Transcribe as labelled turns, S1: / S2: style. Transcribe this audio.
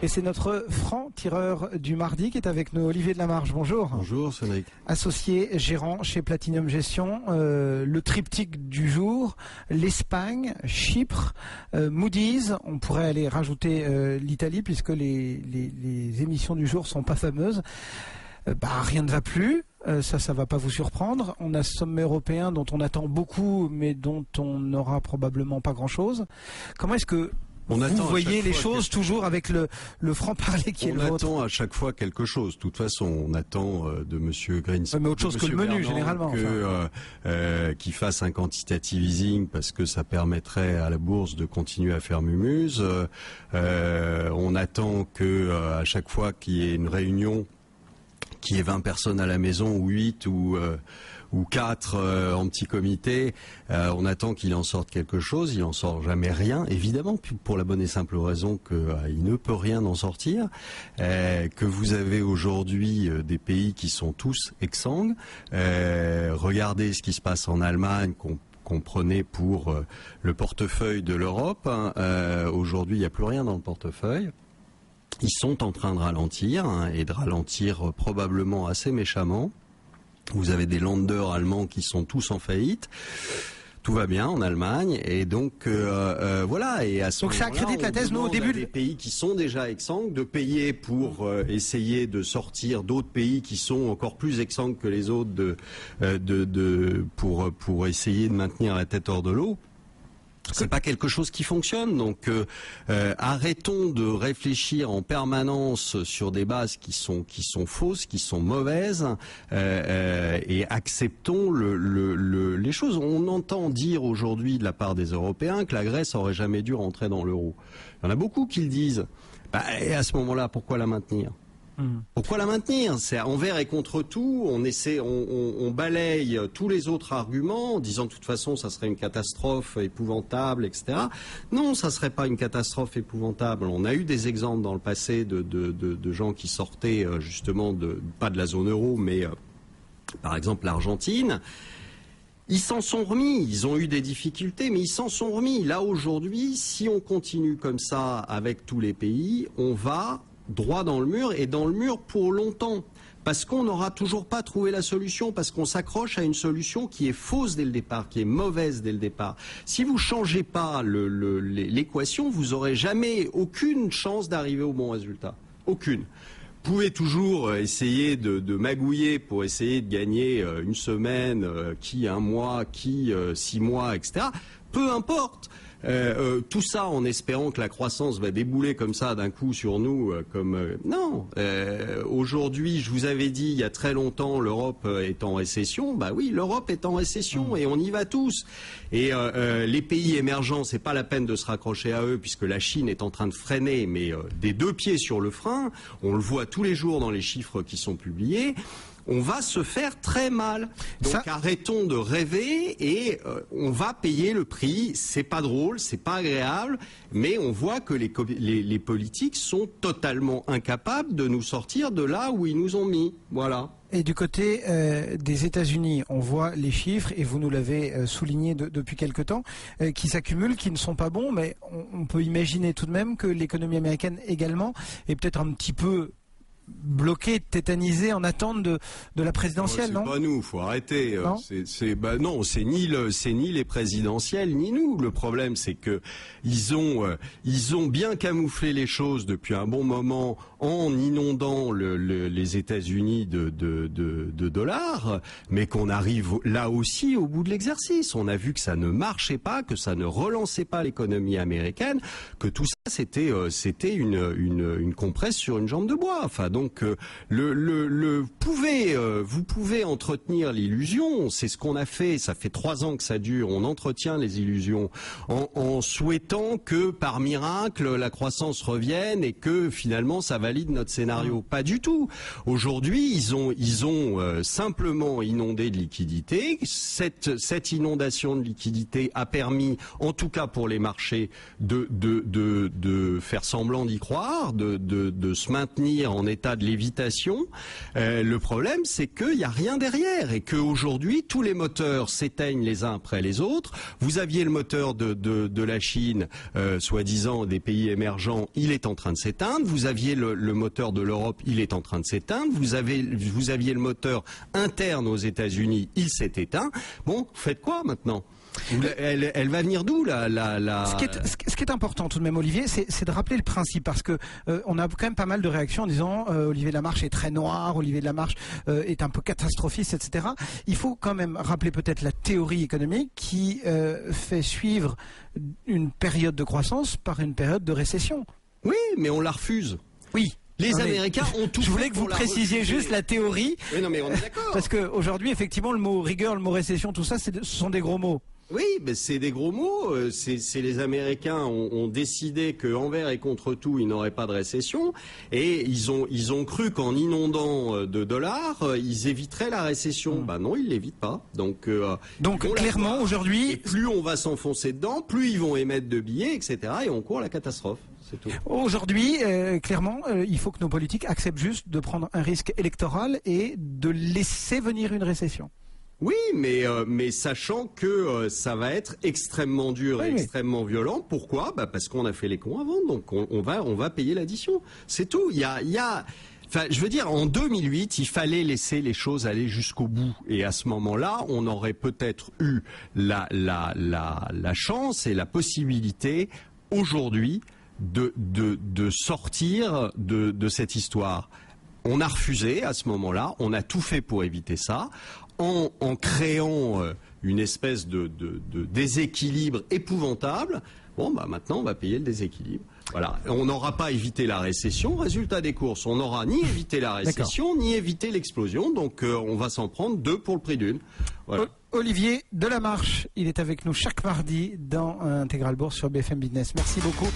S1: Et c'est notre franc-tireur du mardi qui est avec nous, Olivier de la Marge. Bonjour.
S2: Bonjour Cédric.
S1: Associé gérant chez Platinum Gestion, le triptyque du jour, l'Espagne, Chypre, Moody's. On pourrait aller rajouter l'Italie puisque les émissions du jour sont pas fameuses. Rien ne va plus. Ça va pas vous surprendre. On a ce sommet européen dont on attend beaucoup, mais dont on n'aura probablement pas grand-chose. Comment est-ce que vous voyez les choses toujours avec le franc-parler qui est le vôtre?
S2: On attend à chaque fois quelque chose. De toute façon, on attend de Monsieur Greenspan,
S1: mais autre chose que le menu, généralement.
S2: Qu'il fasse un quantitative easing parce que ça permettrait à la bourse de continuer à faire mumuse. On attend que à chaque fois qu'il y ait une réunion, qu'il y ait 20 personnes à la maison, ou 8, ou 4 en petit comité, on attend qu'il en sorte quelque chose. Il en sort jamais rien, évidemment, pour la bonne et simple raison qu'il ne peut rien en sortir, que vous avez aujourd'hui des pays qui sont tous exsangues. Regardez ce qui se passe en Allemagne, qu'on prenait pour le portefeuille de l'Europe. Aujourd'hui, il n'y a plus rien dans le portefeuille. Ils sont en train de ralentir, et de ralentir probablement assez méchamment. Vous avez des Länder allemands qui sont tous en faillite. Tout va bien en Allemagne, et donc voilà. Et à ce
S1: donc ça accrédite la thèse, nous, au début.
S2: Des pays qui sont déjà exsangues de payer pour essayer de sortir d'autres pays qui sont encore plus exsangues que les autres pour essayer de maintenir la tête hors de l'eau. C'est pas quelque chose qui fonctionne, donc arrêtons de réfléchir en permanence sur des bases qui sont fausses, qui sont mauvaises, et acceptons les choses. On entend dire aujourd'hui de la part des Européens que la Grèce aurait jamais dû rentrer dans l'euro. Il y en a beaucoup qui le disent. Et à ce moment-là, pourquoi la maintenir ? Pourquoi la maintenir? C'est envers et contre tout. On balaye tous les autres arguments en disant de toute façon ça serait une catastrophe épouvantable, etc. Non, ça serait pas une catastrophe épouvantable. On a eu des exemples dans le passé de gens qui sortaient justement pas de la zone euro, mais par exemple l'Argentine. Ils s'en sont remis, ils ont eu des difficultés, mais ils s'en sont remis. Là aujourd'hui, si on continue comme ça avec tous les pays, on va droit dans le mur, et dans le mur pour longtemps, parce qu'on n'aura toujours pas trouvé la solution, parce qu'on s'accroche à une solution qui est fausse dès le départ, qui est mauvaise dès le départ. Si vous changez pas l'équation, vous aurez jamais aucune chance d'arriver au bon résultat. Aucune. Vous pouvez toujours essayer de magouiller pour essayer de gagner une semaine, qui un mois, qui 6 mois, etc. Peu importe. Tout ça en espérant que la croissance va débouler comme ça d'un coup sur nous, non. Aujourd'hui, je vous avais dit il y a très longtemps, l'Europe est en récession. Bah oui, l'Europe est en récession et on y va tous. Et les pays émergents, c'est pas la peine de se raccrocher à eux puisque la Chine est en train de freiner, mais des 2 pieds sur le frein. On le voit tous les jours dans les chiffres qui sont publiés. On va se faire très mal. Donc arrêtons de rêver et on va payer le prix. C'est pas drôle, c'est pas agréable, mais on voit que les politiques sont totalement incapables de nous sortir de là où ils nous ont mis. Voilà.
S1: Et du côté des États-Unis, on voit les chiffres, et vous nous l'avez souligné depuis quelque temps, qui s'accumulent, qui ne sont pas bons, mais on peut imaginer tout de même que l'économie américaine également est peut-être un petit peu bloqué, tétanisé en attente de la présidentielle, non?
S2: C'est pas nous, faut arrêter. Non, c'est ni les présidentielles ni nous. Le problème, c'est que ils ont bien camouflé les choses depuis un bon moment en inondant les États-Unis de dollars, mais qu'on arrive là aussi au bout de l'exercice. On a vu que ça ne marchait pas, que ça ne relançait pas l'économie américaine, que tout ça c'était une compresse sur une jambe de bois. Enfin, donc vous pouvez entretenir l'illusion. C'est ce qu'on a fait. Ça fait 3 ans que ça dure. On entretient les illusions en souhaitant que par miracle la croissance revienne et que finalement ça valide notre scénario. Pas du tout. Aujourd'hui, ils ont simplement inondé de liquidités. Cette inondation de liquidités a permis, en tout cas pour les marchés, de de faire semblant d'y croire, de se maintenir en état de lévitation. Le problème, c'est qu'il n'y a rien derrière et qu'aujourd'hui, tous les moteurs s'éteignent les uns après les autres. Vous aviez le moteur de la Chine, soi-disant des pays émergents, il est en train de s'éteindre. Vous aviez le moteur de l'Europe, il est en train de s'éteindre. Vous aviez le moteur interne aux États-Unis, il s'est éteint. Bon, faites quoi maintenant ? Elle va venir d'où
S1: Ce qui est important tout de même, Olivier, c'est de rappeler le principe, parce que on a quand même pas mal de réactions en disant Olivier Lamarche est très noir, Olivier Lamarche est un peu catastrophiste, etc. Il faut quand même rappeler peut-être la théorie économique qui fait suivre une période de croissance par une période de récession.
S2: Oui, mais on la refuse.
S1: Oui.
S2: Les Américains ont tout fait.
S1: Je voulais que vous précisiez juste la théorie.
S2: Oui, non, mais on est d'accord.
S1: Parce qu'aujourd'hui, effectivement, le mot rigueur, le mot récession, tout ça, ce sont des gros mots.
S2: Oui, mais c'est des gros mots. C'est les Américains ont décidé qu'envers et contre tout, il n'y aurait pas de récession, et ils ont cru qu'en inondant de dollars, ils éviteraient la récession. Ben non, ils l'évitent pas. Donc
S1: clairement aujourd'hui,
S2: plus on va s'enfoncer dedans, plus ils vont émettre de billets, etc. Et on court la catastrophe.
S1: Aujourd'hui, clairement, il faut que nos politiques acceptent juste de prendre un risque électoral et de laisser venir une récession.
S2: Oui, mais sachant que ça va être extrêmement dur et extrêmement violent. Pourquoi ? Parce qu'on a fait les cons avant, donc on va payer l'addition. C'est tout. Enfin, je veux dire, en 2008, il fallait laisser les choses aller jusqu'au bout. Et à ce moment-là, on aurait peut-être eu la chance et la possibilité aujourd'hui de sortir de cette histoire. On a refusé à ce moment-là, on a tout fait pour éviter ça, en créant une espèce de déséquilibre épouvantable. Bon, bah maintenant, on va payer le déséquilibre. Voilà, on n'aura pas évité la récession. Résultat des courses, on n'aura ni évité la récession, ni évité l'explosion. Donc, on va s'en prendre 2 pour le prix d'une. Voilà.
S1: Olivier Delamarche, il est avec nous chaque mardi dans Intégral Bourse sur BFM Business. Merci beaucoup.